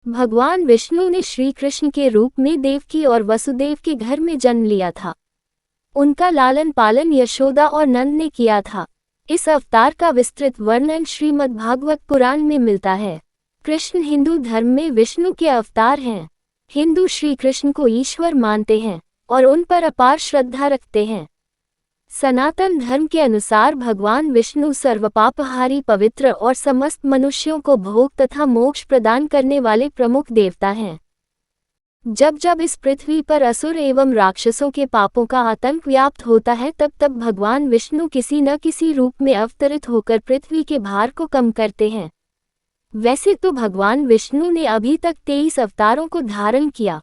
भगवान विष्णु ने श्री कृष्ण के रूप में देवकी और वसुदेव के घर में जन्म लिया था। उनका लालन पालन यशोदा और नंद ने किया था। इस अवतार का विस्तृत वर्णन श्रीमद्भागवत पुराण में मिलता है। कृष्ण हिंदू धर्म में विष्णु के अवतार हैं। हिंदू श्री कृष्ण को ईश्वर मानते हैं और उन पर अपार श्रद्धा रखते हैं। सनातन धर्म के अनुसार भगवान विष्णु सर्वपापहारी, पवित्र और समस्त मनुष्यों को भोग तथा मोक्ष प्रदान करने वाले प्रमुख देवता हैं। जब जब इस पृथ्वी पर असुर एवं राक्षसों के पापों का आतंक व्याप्त होता है, तब तब भगवान विष्णु किसी न किसी रूप में अवतरित होकर पृथ्वी के भार को कम करते हैं। वैसे तो भगवान विष्णु ने अभी तक 23 अवतारों को धारण किया।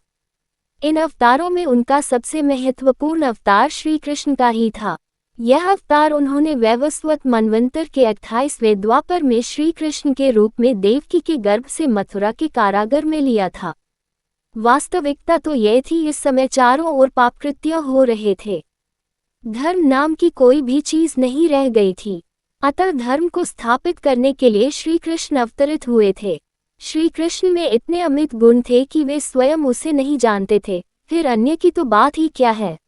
इन अवतारों में उनका सबसे महत्वपूर्ण अवतार श्री कृष्ण का ही था। यह अवतार उन्होंने वैवस्वत मनवंतर के 28वें द्वापर में श्री कृष्ण के रूप में देवकी के गर्भ से मथुरा के कारागार में लिया था। वास्तविकता तो यह थी, इस समय चारों ओर पापकृत्य हो रहे थे। धर्म नाम की कोई भी चीज नहीं रह गई थी। अतः धर्म को स्थापित करने के लिए श्री कृष्ण अवतरित हुए थे। श्री कृष्ण में इतने अमित गुण थे कि वे स्वयं उसे नहीं जानते थे, फिर अन्य की तो बात ही क्या है।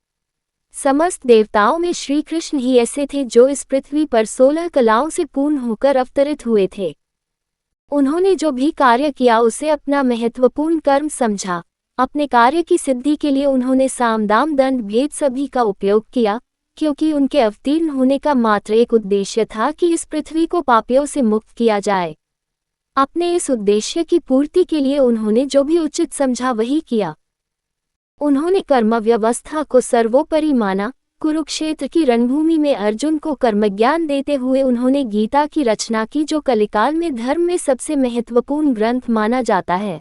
समस्त देवताओं में श्री कृष्ण ही ऐसे थे जो इस पृथ्वी पर 16 कलाओं से पूर्ण होकर अवतरित हुए थे। उन्होंने जो भी कार्य किया उसे अपना महत्वपूर्ण कर्म समझा। अपने कार्य की सिद्धि के लिए उन्होंने साम दाम दंड भेद सभी का उपयोग किया, क्योंकि उनके अवतीर्ण होने का मात्र एक उद्देश्य था कि इस पृथ्वी को पापियों से मुक्त किया जाए। अपने इस उद्देश्य की पूर्ति के लिए उन्होंने जो भी उचित समझा वही किया। उन्होंने कर्म व्यवस्था को सर्वोपरि माना। कुरुक्षेत्र की रणभूमि में अर्जुन को कर्मज्ञान देते हुए उन्होंने गीता की रचना की, जो कलिकाल में धर्म में सबसे महत्वपूर्ण ग्रंथ माना जाता है।